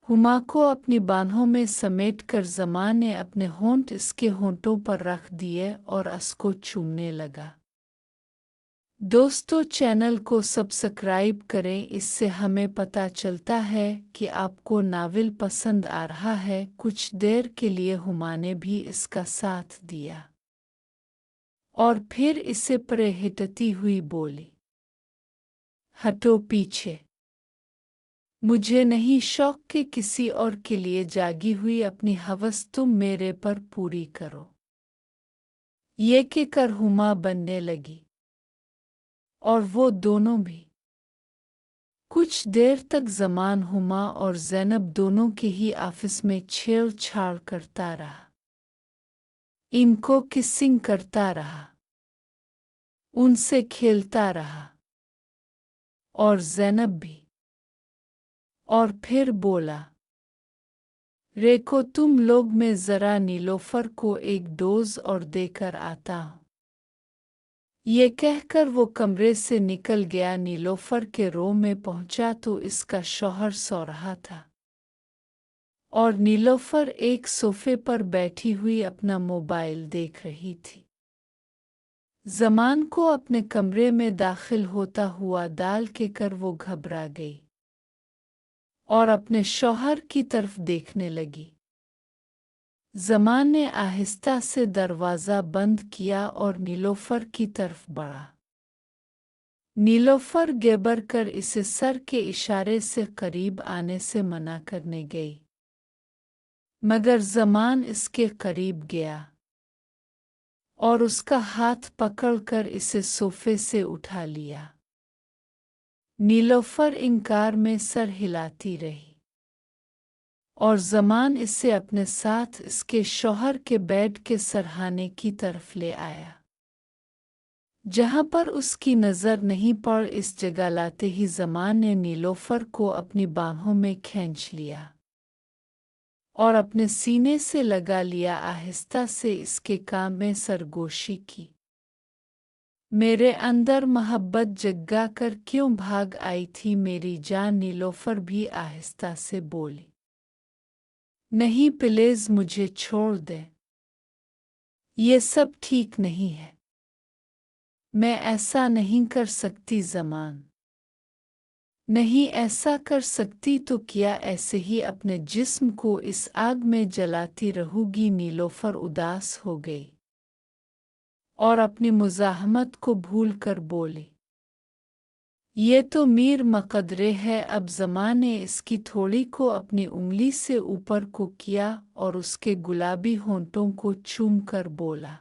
हुमा को अपनी बाहों में समेटकर ज़मान ने अपने होंठ इसके होंठों पर रख दिए और उसको चूमने लगा। दोस्तों, चैनल को सब्सक्राइब करें, इससे हमें पता चलता है कि आपको नावल पसंद आ रहा है। कुछ देर के लिए हुमा ने भी इसका साथ दिया और फिर इसे परेहिटती हुई बोली, हटो पीछे। मुझे नहीं शौक कि किसी और के लिए जागी हुई अपनी हवस तुम मेरे पर पूरी करो। ये कहकर हुमा बनने लगी और वो दोनों भी। कुछ देर तक ज़मान हुमा और ज़ैनब दोनों के ही ऑफिस में छेड़छाड़ करता रहा, इनको किसिंग करता रहा, उनसे खेलता रहा और ज़ैनब भी। और फिर बोला, रेको, तुम लोग में ज़रा नीलोफर को एक डोज और देकर आता हूँ। ये कहकर वो कमरे से निकल गया। नीलोफर के रो में पहुंचा तो इसका शौहर सो रहा था और नीलोफर एक सोफे पर बैठी हुई अपना मोबाइल देख रही थी। ज़मान को अपने कमरे में दाखिल होता हुआ दाल के कर वो घबरा गई और अपने शौहर की तरफ देखने लगी। ज़मान ने आहिस्ता से दरवाज़ा बंद किया और नीलोफर की तरफ बढ़ा। नीलोफर गेबर कर इसे सर के इशारे से करीब आने से मना करने गई, मगर ज़मान इसके करीब गया और उसका हाथ पकड़कर इसे सोफे से उठा लिया। नीलोफर इनकार में सर हिलाती रही और ज़मान इसे अपने साथ इसके शौहर के बेड के सरहाने की तरफ ले आया। जहाँ पर उसकी नज़र नहीं पड़, इस जगह लाते ही ज़मान ने नीलोफर को अपनी बाहों में खींच लिया और अपने सीने से लगा लिया। आहिस्ता से इसके कान में सरगोशी की। मेरे अंदर मोहब्बत जगा कर क्यों भाग आई थी मेरी जान? नीलोफर भी आहिस्ता से बोली, नहीं प्लीज़ मुझे छोड़ दे, ये सब ठीक नहीं है, मैं ऐसा नहीं कर सकती ज़मान। नहीं ऐसा कर सकती तो क्या ऐसे ही अपने जिस्म को इस आग में जलाती रहूगी? नीलोफर उदास हो गई और अपनी मुज़ाहमत को भूल कर बोली, ये तो मीर मकदरे है। अब ज़मान ने इसकी थोड़ी को अपनी उंगली से ऊपर को किया और उसके गुलाबी होंठों को चूम कर बोला,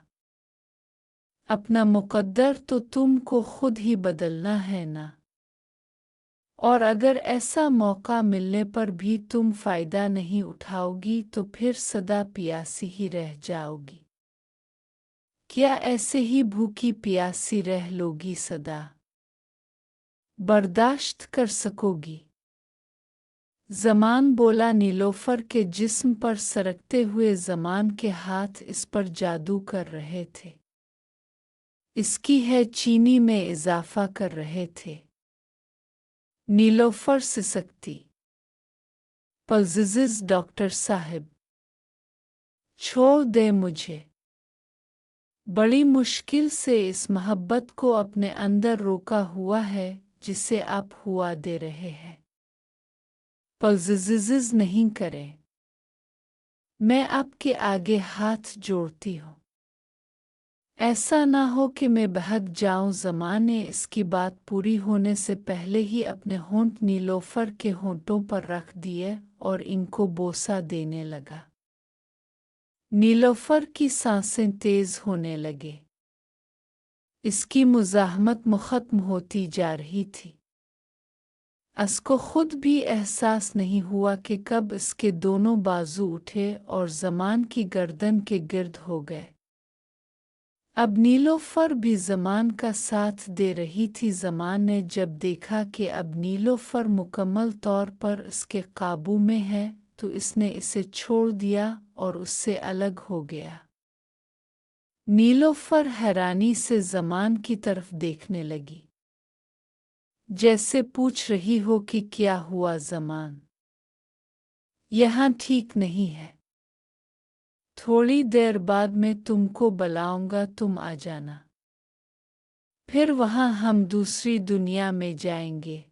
अपना मुकद्दर तो तुमको खुद ही बदलना है ना, और अगर ऐसा मौका मिलने पर भी तुम फ़ायदा नहीं उठाओगी तो फिर सदा प्यासी ही रह जाओगी। क्या ऐसे ही भूखी प्यासी रह लोगी सदा? बर्दाश्त कर सकोगी? ज़मान बोला। नीलोफर के जिस्म पर सरकते हुए ज़मान के हाथ इस पर जादू कर रहे थे, इसकी है चीनी में इजाफा कर रहे थे। नीलोफर सिसकती, पज़िज़ डॉक्टर साहब, छोड़ दे मुझे। बड़ी मुश्किल से इस मोहब्बत को अपने अंदर रोका हुआ है जिसे आप हुआ दे रहे हैं। पज़िज़ नहीं करें, मैं आपके आगे हाथ जोड़ती हूँ। ऐसा ना हो कि मैं बहक जाऊं। ज़मान ने इसकी बात पूरी होने से पहले ही अपने होंठ नीलोफर के होंठों पर रख दिए और इनको बोसा देने लगा। नीलोफर की सांसें तेज होने लगे, इसकी मुज़ाहमत मुख़त्म होती जा रही थी। उसको खुद भी एहसास नहीं हुआ कि कब इसके दोनों बाजू उठे और ज़मान की गर्दन के गिर्द हो गए। अब नीलोफर भी ज़मान का साथ दे रही थी। ज़मान ने जब देखा कि अब नीलोफर मुकम्मल तौर पर इसके काबू में है तो इसने इसे छोड़ दिया और उससे अलग हो गया। नीलोफर हैरानी से ज़मान की तरफ देखने लगी, जैसे पूछ रही हो कि क्या हुआ ज़मान? यहाँ ठीक नहीं है। थोड़ी देर बाद मैं तुमको बुलाऊंगा, तुम आ जाना। फिर वहाँ हम दूसरी दुनिया में जाएंगे।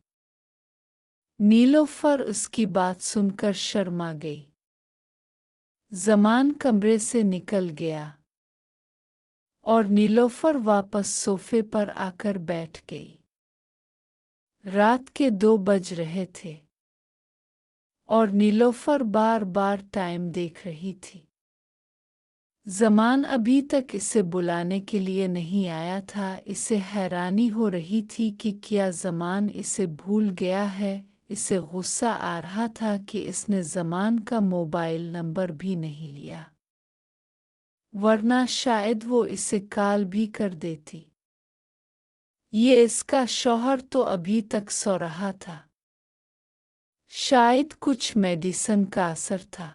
नीलोफर उसकी बात सुनकर शर्मा गई। ज़मान कमरे से निकल गया और नीलोफर वापस सोफे पर आकर बैठ गई। रात के 2 बज रहे थे और नीलोफर बार बार टाइम देख रही थी। ज़मान अभी तक इसे बुलाने के लिए नहीं आया था। इसे हैरानी हो रही थी कि क्या ज़मान इसे भूल गया है। इसे गुस्सा आ रहा था कि इसने ज़मान का मोबाइल नंबर भी नहीं लिया, वरना शायद वो इसे कॉल भी कर देती। ये इसका शौहर तो अभी तक सो रहा था। शायद कुछ मेडिसिन का असर था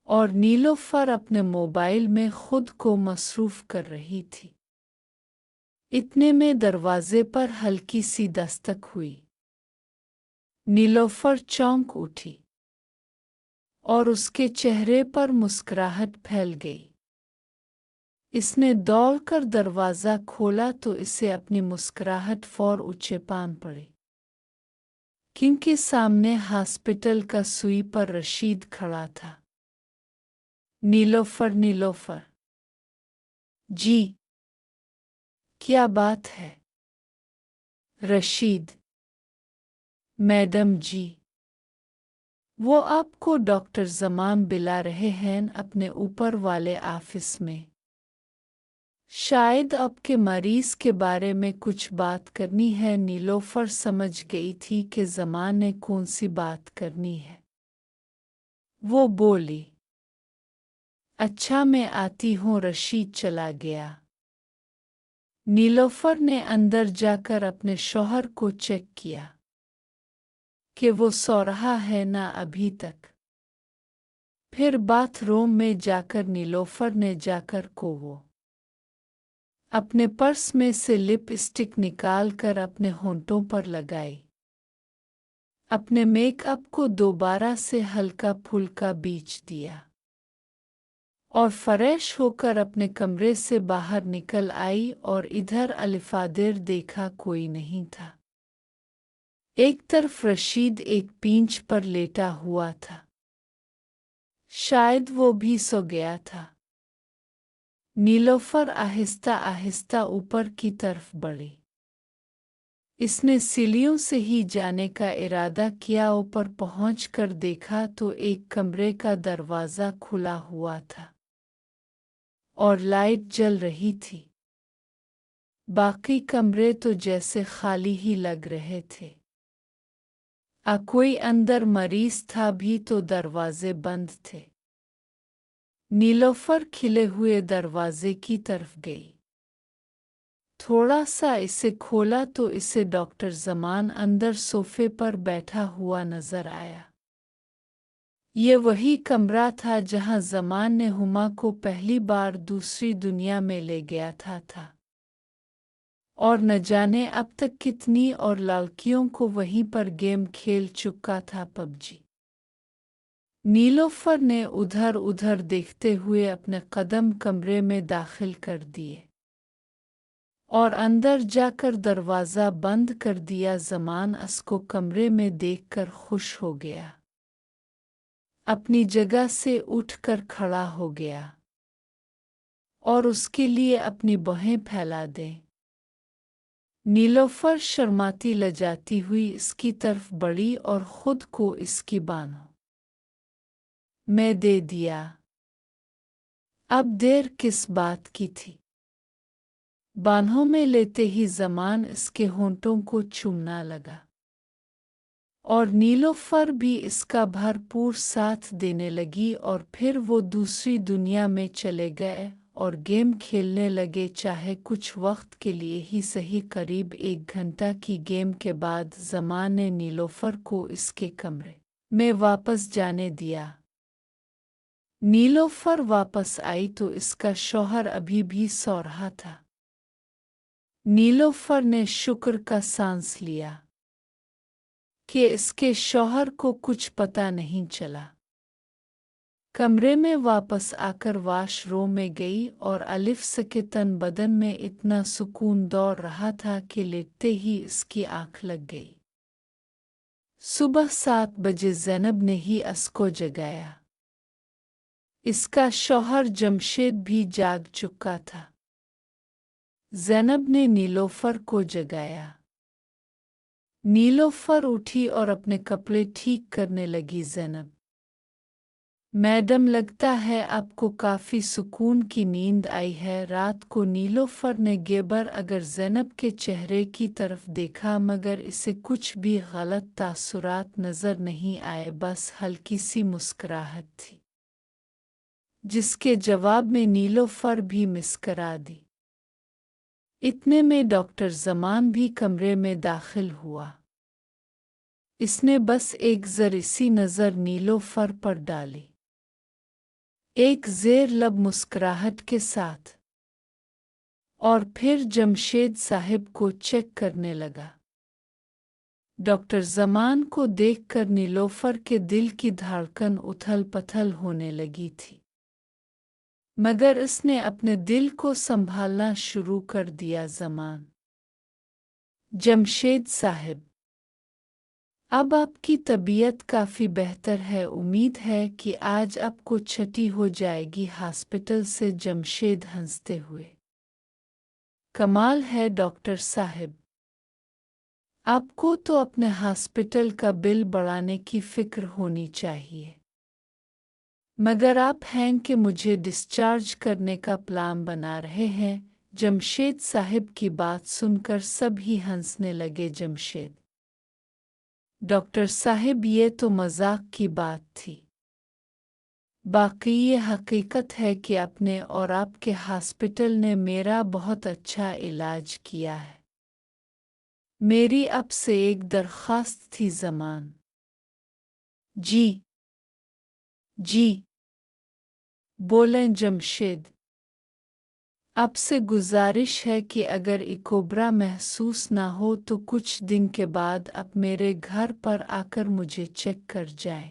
और नीलोफर अपने मोबाइल में खुद को मसरूफ कर रही थी। इतने में दरवाजे पर हल्की सी दस्तक हुई। नीलोफर चौंक उठी और उसके चेहरे पर मुस्कुराहट फैल गई। इसने दौड़कर दरवाज़ा खोला तो इसे अपनी मुस्कुराहट फौर ऊंचे पान पड़ी, क्योंकि सामने हॉस्पिटल का सुई पर रशीद खड़ा था। नीलोफर, नीलोफर। जी, क्या बात है? रशीद। मैडम जी, वो आपको डॉक्टर ज़मान बुला रहे हैं अपने ऊपर वाले ऑफिस में। शायद आपके मरीज के बारे में कुछ बात करनी है। नीलोफर समझ गई थी कि ज़मान ने कौन सी बात करनी है। वो बोली, अच्छा मैं आती हूँ। रशीद चला गया। नीलोफर ने अंदर जाकर अपने शौहर को चेक किया कि वो सो रहा है ना अभी तक। फिर बाथरूम में जाकर नीलोफर ने जाकर को वो अपने पर्स में से लिपस्टिक निकाल कर अपने होंठों पर लगाई। अपने मेकअप को दोबारा से हल्का फुल्का बीच दिया और फ्रेश होकर अपने कमरे से बाहर निकल आई और इधर अलिफादेर देखा, कोई नहीं था। एक तरफ रशीद एक पिंच पर लेटा हुआ था। शायद वो भी सो गया था। नीलोफर आहिस्ता आहिस्ता ऊपर की तरफ बढ़ी। इसने सीढ़ियों से ही जाने का इरादा किया। ऊपर पहुंचकर देखा तो एक कमरे का दरवाज़ा खुला हुआ था और लाइट जल रही थी। बाकी कमरे तो जैसे खाली ही लग रहे थे। कोई अंदर मरीज था भी तो दरवाजे बंद थे। नीलोफर खिले हुए दरवाजे की तरफ गई। थोड़ा सा इसे खोला तो इसे डॉक्टर ज़मान अंदर सोफे पर बैठा हुआ नजर आया। ये वही कमरा था जहां ज़मान ने हुमा को पहली बार दूसरी दुनिया में ले गया था और न जाने अब तक कितनी और लड़कियों को वहीं पर गेम खेल चुका था, पबजी। नीलोफर ने उधर उधर देखते हुए अपने कदम कमरे में दाखिल कर दिए और अंदर जाकर दरवाज़ा बंद कर दिया। ज़मान उसको कमरे में देखकर खुश हो गया। अपनी जगह से उठकर खड़ा हो गया और उसके लिए अपनी बाहें फैला दे। नीलोफर शर्माती लजाती हुई इसकी तरफ बढ़ी और खुद को इसकी बाहों में दे दिया। अब देर किस बात की थी? बाहों में लेते ही ज़मान इसके होंठों को चूमने लगा और नीलोफर भी इसका भरपूर साथ देने लगी और फिर वो दूसरी दुनिया में चले गए और गेम खेलने लगे। चाहे कुछ वक्त के लिए ही सही, करीब 1 घंटा की गेम के बाद ज़मान ने नीलोफर को इसके कमरे में वापस जाने दिया। नीलोफर वापस आई तो इसका शौहर अभी भी सो रहा था। नीलोफर ने शुक्र का सांस लिया कि इसके शौहर को कुछ पता नहीं चला। कमरे में वापस आकर वॉशरूम में गई और अलिफ के तन बदन में इतना सुकून दौड़ रहा था कि लेटते ही इसकी आंख लग गई। सुबह 7 बजे ज़ैनब ने ही इसको जगाया। इसका शौहर जमशेद भी जाग चुका था। ज़ैनब ने नीलोफर को जगाया। नीलोफर उठी और अपने कपड़े ठीक करने लगी। ज़ैनब, मैडम, लगता है आपको काफ़ी सुकून की नींद आई है रात को। नीलोफर ने गेबर अगर ज़ैनब के चेहरे की तरफ देखा, मगर इसे कुछ भी गलत तासुरात नज़र नहीं आए, बस हल्की सी मुस्कुराहट थी, जिसके जवाब में नीलोफर भी मुस्कुरा दी। इतने में डॉक्टर ज़मान भी कमरे में दाखिल हुआ। इसने बस एक ज़री सी नज़र नीलोफर पर डाली, एक ज़ेर लब मुस्कुराहट के साथ, और फिर जमशेद साहिब को चेक करने लगा। डॉक्टर ज़मान को देखकर नीलोफर के दिल की धड़कन उथल पथल होने लगी थी, मगर इसने अपने दिल को संभालना शुरू कर दिया। ज़मान, जमशेद साहिब, अब आपकी तबीयत काफ़ी बेहतर है। उम्मीद है कि आज आपको छुट्टी हो जाएगी हॉस्पिटल से। जमशेद हंसते हुए, कमाल है डॉक्टर साहिब, आपको तो अपने हॉस्पिटल का बिल बढ़ाने की फ़िक्र होनी चाहिए, मगर आप हैं कि मुझे डिस्चार्ज करने का प्लान बना रहे हैं। जमशेद साहिब की बात सुनकर सभी हंसने लगे। जमशेद, डॉक्टर साहिब, ये तो मजाक की बात थी। बाकी ये हकीकत है कि आपने और आपके हॉस्पिटल ने मेरा बहुत अच्छा इलाज किया है। मेरी आपसे एक दरख्वास्त थी ज़मान। जी जी, बोलें जमशेद। आपसे गुजारिश है कि अगर इकोब्रा महसूस ना हो तो कुछ दिन के बाद आप मेरे घर पर आकर मुझे चेक कर जाएं,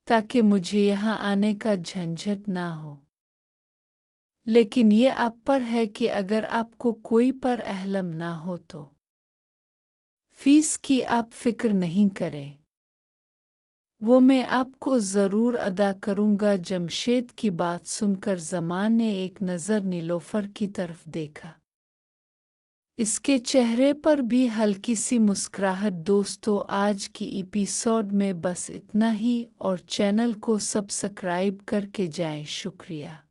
ताकि मुझे यहाँ आने का झंझट ना हो। लेकिन ये आप पर है कि अगर आपको कोई पर अहलम ना हो तो फीस की आप फिक्र नहीं करें, वो मैं आपको ज़रूर अदा करूँगा। जमशेद की बात सुनकर ज़मान ने एक नज़र नीलोफर की तरफ देखा। इसके चेहरे पर भी हल्की सी मुस्कुराहट। दोस्तों, आज की एपिसोड में बस इतना ही, और चैनल को सब्सक्राइब करके जाएं। शुक्रिया।